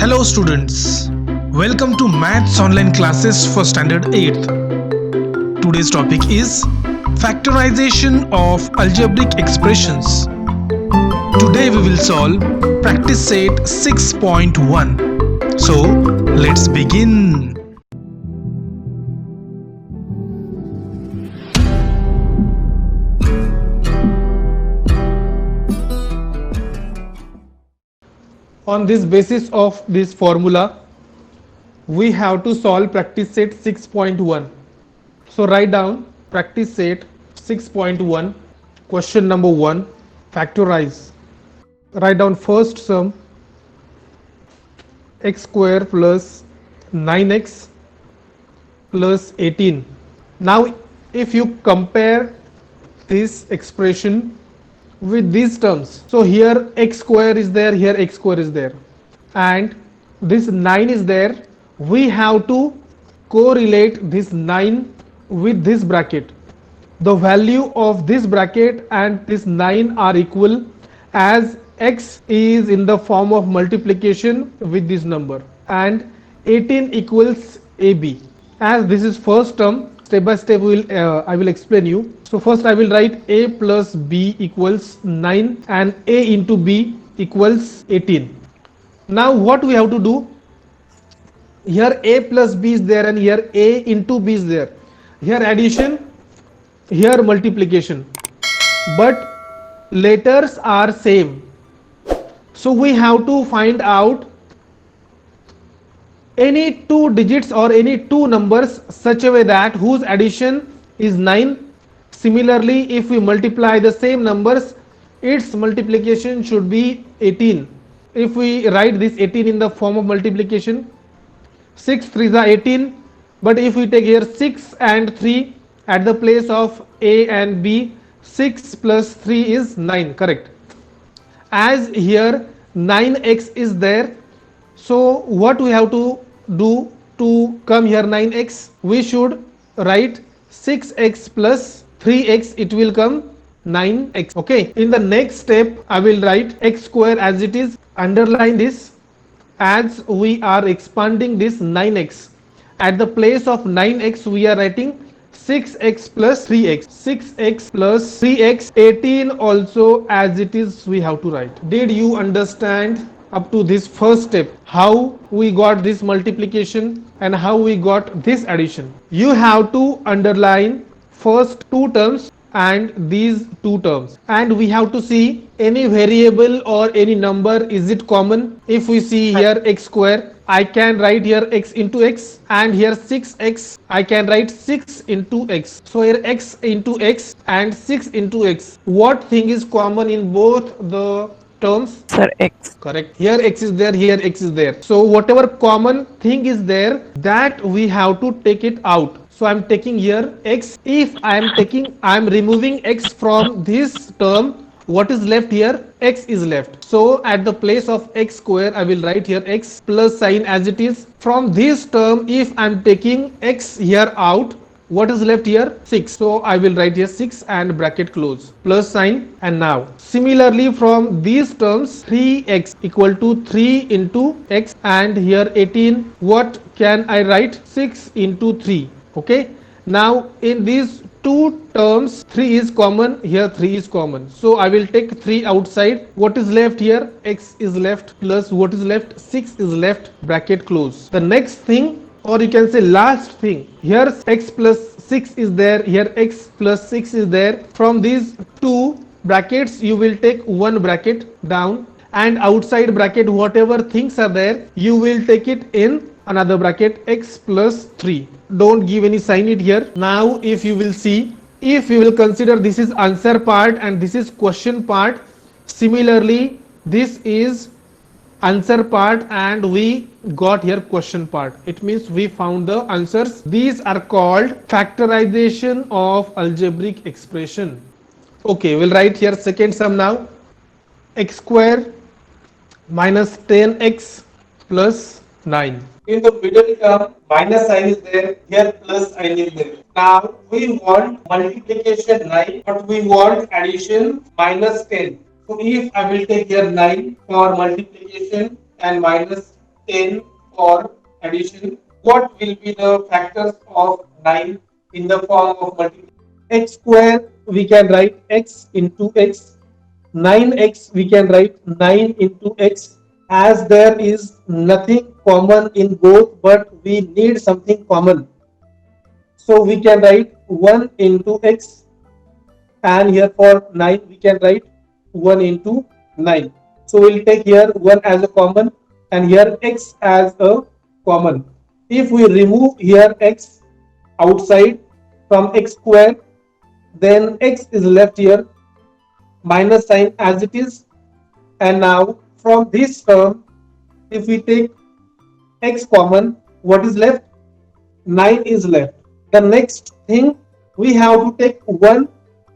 Hello students, welcome to Maths online classes for standard 8th. Today's topic is factorization of algebraic expressions. Today we will solve practice set 6.1. So let's begin. On this basis of this formula, we have to solve practice set 6.1. So write down practice set 6.1, question number 1, factorize. Write down first sum, x square plus 9x plus 18. Now if you compare this expression with these terms, so here x square is there, here x square is there, and this 9 is there. We have to correlate this 9 with this bracket. The value of this bracket and this 9 are equal, as x is in the form of multiplication with this number and 18 equals ab. As this is first term, step by step I will explain you. So first I will write a plus b equals 9 and a into b equals 18. Now what we have to do, here a plus b is there and here a into b is there. Here addition, here multiplication, but letters are same. So we have to find out any two digits or any two numbers such a way that whose addition is 9. Similarly, if we multiply the same numbers, its multiplication should be 18. If we write this 18 in the form of multiplication, 6 3s are 18, but if we take here 6 and 3 at the place of a and b, 6 plus 3 is 9, correct? As here 9x is there, so what we have to do to come here 9x, we should write 6x plus 3x, it will come 9x. Okay, in the next step I will write x square as it is. Underline this, as we are expanding this 9x. At the place of 9x we are writing 6x plus 3x. 6x plus 3x, 18 also as it is we have to write. Did you understand up to this first step how we got this multiplication and how we got this addition? You have to underline first two terms and these two terms, and we have to see any variable or any number, is it common? If we see here x square, I can write here x into x, and here 6x, I can write 6 into x. So here x into x and 6 into x. What thing is common in both the terms? Sir, x. Correct. Here x is there, here x is there. So whatever common thing is there, that we have to take it out. So I am taking here x. If I am removing x from this term, what is left here? X is left. So at the place of x square, I will write here x plus sign as it is. From this term, if I am taking x here out, what is left here? 6. So I will write here 6 and bracket close, plus sign. And now similarly from these terms, 3x equal to 3 into x, and here 18, what can I write? 6 into 3. Okay, now in these two terms 3 is common, here 3 is common, so I will take 3 outside. What is left here? X is left, plus what is left? 6 is left, bracket close. The next thing, or you can say last thing, here x plus 6 is there, here x plus 6 is there. From these two brackets you will take one bracket down, and outside bracket whatever things are there you will take it in another bracket, x plus 3. Don't give any sign it here. Now if you will see, if you will consider this is answer part and this is question part, similarly this is answer part and we got here question part. It means we found the answers. These are called factorization of algebraic expression. Okay, we'll write here second sum now. X square minus 10x plus 9. In the middle term, minus sign is there, here plus sign is there. Now we want multiplication 9, but we want addition minus 10. So if I will take here 9 for multiplication and minus 10 for addition. What will be the factors of 9 in the form of multiplication? X square we can write x into x. 9x we can write 9 into x, as there is nothing common in both, but we need something common. So we can write 1 into x, and here for 9 we can write 1 into 9. So we'll take here 1 as a common and here x as a common. If we remove here x outside from x square, then x is left here minus sign as it is. And now from this term, if we take x common, what is left? 9 is left. The next thing, we have to take 1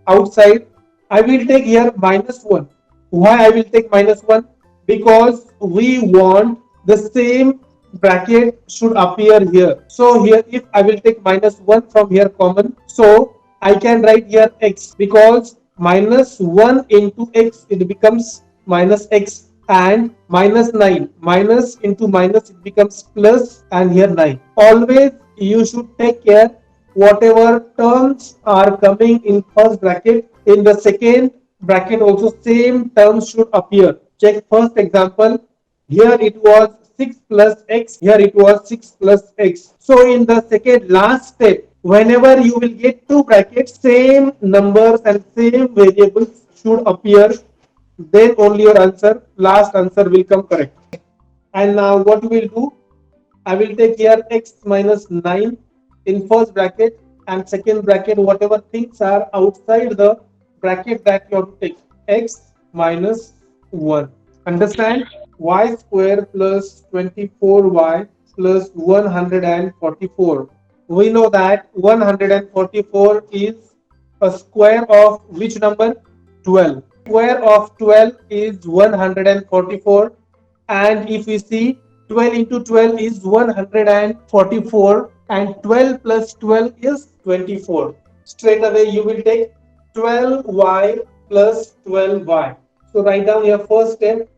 outside. I will take here minus 1. Why I will take minus 1? Because we want the same bracket should appear here. So here if I will take minus 1 from here common, so I can write here x, because minus 1 into x, it becomes minus x, and minus 9 minus into minus, it becomes plus, and here 9. Always you should take care whatever terms are coming in first bracket, in the second bracket also same terms should appear. Check first example. Here it was 6 plus x, here it was 6 plus x. So in the second last step, whenever you will get two brackets, same numbers and same variables should appear, then only your last answer will come correct. And now what we will do, I will take here x minus 9 in first bracket, and second bracket whatever things are outside the bracket that you have to take, x minus 1. Understand? Y square plus 24y plus 144. We know that 144 is a square of which number? 12. Square of 12 is 144, and if we see 12 into 12 is 144, and 12 plus 12 is 24. Straight away you will take 12y plus 12y. So write down your first step,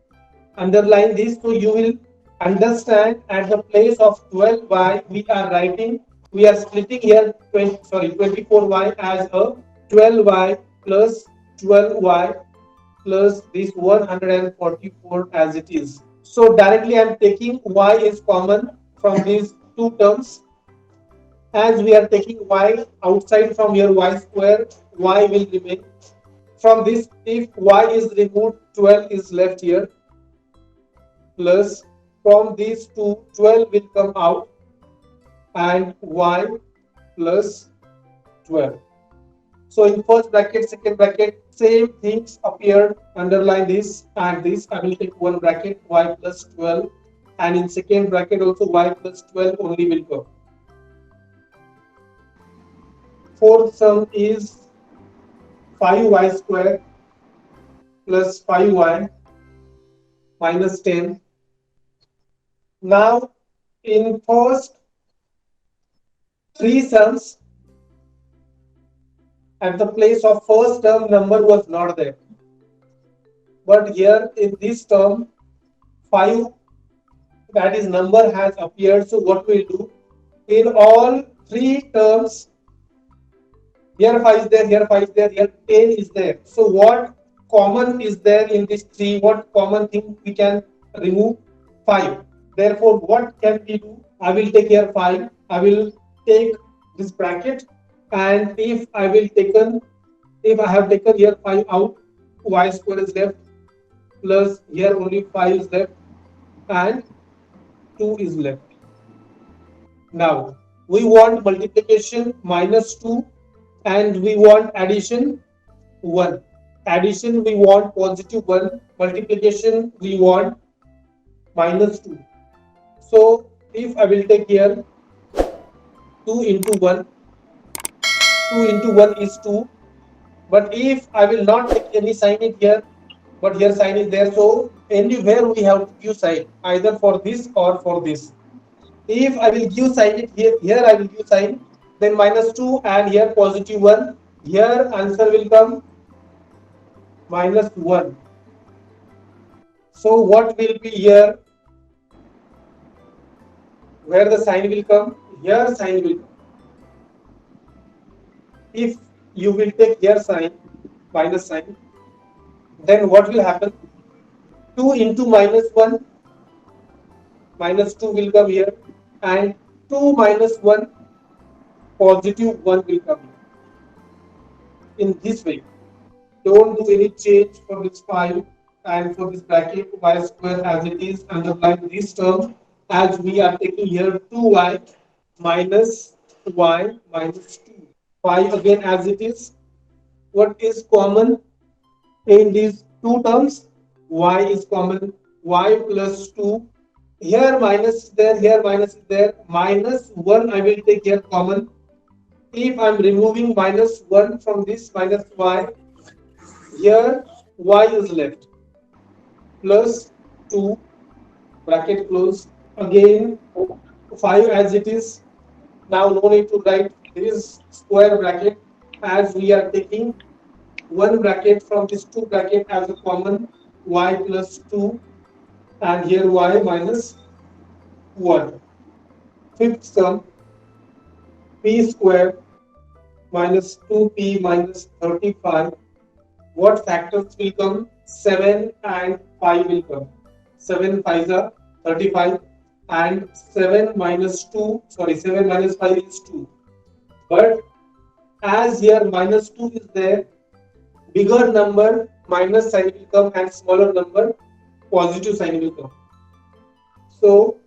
underline this, so you will understand at the place of 12y we are splitting here 24y as a 12y plus 12y plus this 144 as it is. So directly I am taking y is common from these two terms. As we are taking y outside from here, y square, y will remain. From this, if y is removed, 12 is left here, plus from these two, 12 will come out, and y plus 12. So in first bracket, second bracket, same things appeared. Underline this and this. I will take one bracket, y plus 12, and in second bracket also y plus 12 only will come. Fourth sum is 5y square plus 5y minus 10. Now in first three sums, at the place of first term number was not there, but here in this term 5, that is number has appeared. So what we will do, in all three terms, here 5 is there, here 5 is there, here 10 is there. So what common is there in this 3? What common thing we can remove? 5. Therefore, what can we do? I will take here 5. I will take this bracket, and if I have taken here 5 out, y square is left, plus here only 5 is left, and 2 is left. Now we want multiplication minus 2, and we want addition 1. Addition we want positive 1, multiplication we want minus 2. So if I will take here 2 into 1, 2 into 1 is 2, but if I will not take any sign it here, but here sign is there, so anywhere we have to give sign, either for this or for this. If I will give sign it here I will give sign, then minus 2, and here positive 1, here answer will come minus 1. So what will be here? Where the sign will come? Here sign will come. If you will take here sign, minus sign, then what will happen? 2 into minus 1, minus 2 will come here, and 2 minus 1, positive 1 will come here. In this way, don't do any change for this 5 and for this bracket y square as it is, underline this term as we are taking here 2y minus y minus 2. 5 again as it is. What is common in these two terms? Y is common. Y plus 2. Here minus is there, here minus is there. Minus 1 I will take here common. If I am removing minus 1 from this minus y, here y is left. Plus 2, bracket close. Again 5 as it is. Now no need to write this square bracket as we are taking one bracket from this two bracket as a common, y plus 2, and here y minus 1. Fifth sum, p square minus 2p minus 35. What factors will come? 7 and 5 will come. 7 5s are 35, and 7 minus 2, sorry, 7 minus 5 is 2. But as here minus 2 is there, bigger number minus sign will come and smaller number positive sign will come. So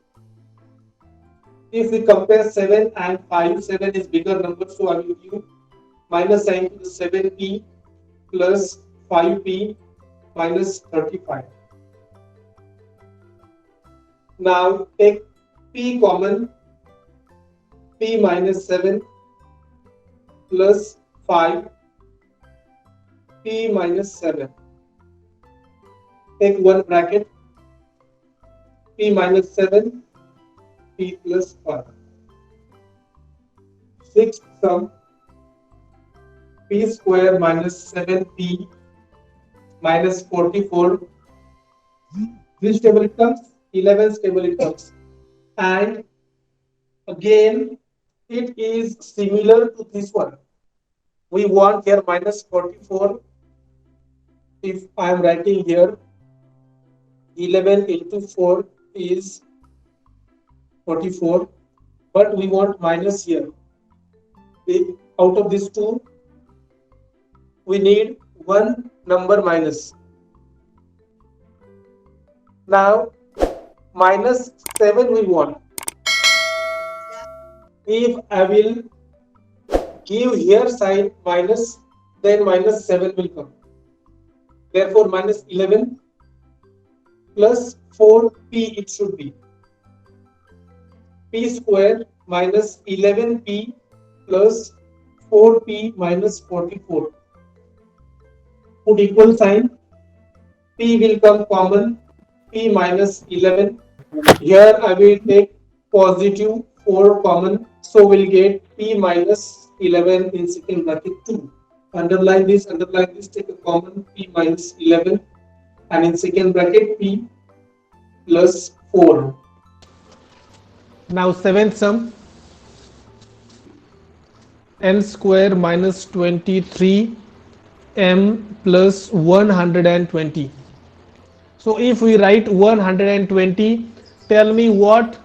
if we compare 7 and 5, 7 is bigger number, so I will give minus sign to the 7p plus 5p minus 35. Now take p common, p minus 7 plus 5, p minus 7. Take one bracket, p minus 7, p plus 5. Sixth sum, p square minus 7p minus 44. Which table it comes? 11th table it comes. And again, it is similar to this one. We want here minus 44. If I am writing here, 11 into 4 is 44, but we want minus here. Out of these two, we need one number minus. Now, minus 7 we want. If I will give here sign minus, then minus 7 will come. Therefore, minus 11 plus 4p it should be. P square minus 11p plus 4p minus 44. Put equal sign. P will come common. P minus 11. Here I will take positive 4 common. So we'll get p minus 11 in second bracket 2. Underline this, take a common p minus 11, and in second bracket p plus 4. Now seventh sum, m square minus 23 m plus 120. So if we write 120, tell me what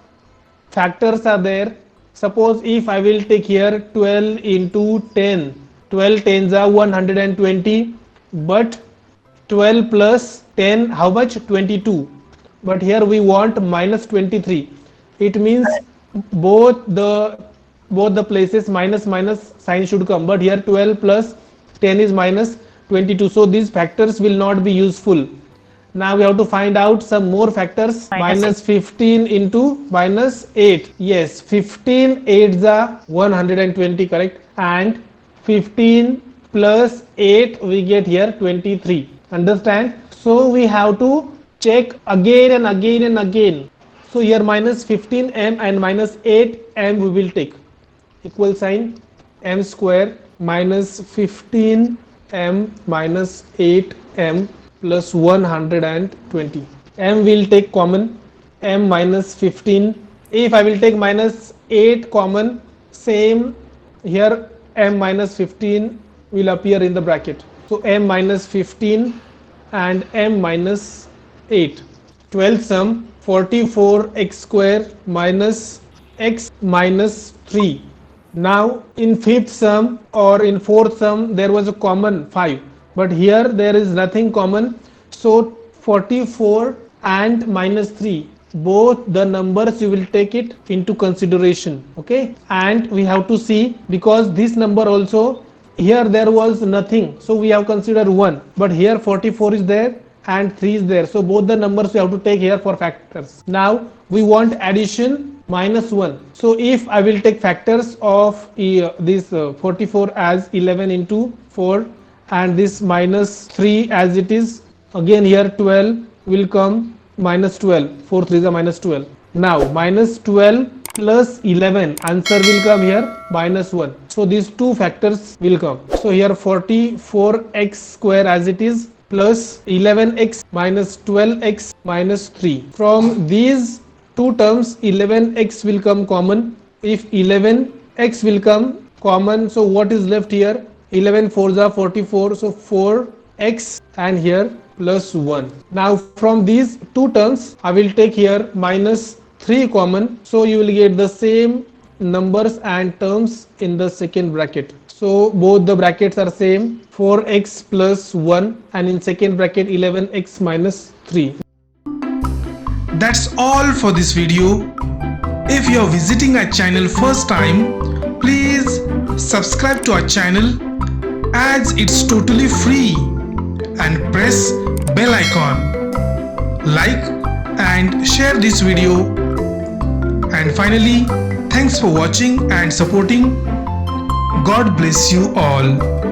factors are there. Suppose if I will take here 12 into 10, 12 tens are 120, but 12 plus 10, how much? 22. But here we want minus 23. It means both the places minus sign should come, but here 12 plus 10 is minus 22. So these factors will not be useful. Now we have to find out some more factors. Minus 15 into minus 8. Yes, 15 8s are 120, correct? And 15 plus 8 we get here 23. Understand? So we have to check again and again and again. So here minus 15m and minus 8m we will take. Equal sign, m square minus 15m minus 8m plus 120. M will take common. M minus 15, if I will take minus 8 common, same here m minus 15 will appear in the bracket. So m minus 15 and m minus 8. 12th sum 44x square minus x minus 3. Now in 5th sum or in 4th sum there was a common 5, but here there is nothing common. So 44 and minus 3, both the numbers you will take it into consideration. Okay, and we have to see, because this number also, here there was nothing, so we have considered 1, but here 44 is there and 3 is there, so both the numbers we have to take here for factors. Now we want addition minus 1. So if I will take factors of this 44 as 11 into 4 and this minus 3 as it is, again here 12 will come, minus 12, 4 3 is a minus 12. Now minus 12 plus 11, answer will come here minus 1. So these two factors will come. So here 44x square as it is plus 11x minus 12x minus 3. From these two terms 11x will come common. If 11x will come common, so what is left here? 11 4s are 44, so 4x and here plus 1. Now from these two terms I will take here minus 3 common, so you will get the same numbers and terms in the second bracket. So both the brackets are same, 4x plus 1, and in second bracket 11x minus 3. That's all for this video. If you are visiting our channel first time, please subscribe to our channel as it's totally free, and press bell icon. Like and share this video. And finally, thanks for watching and supporting. God bless you all.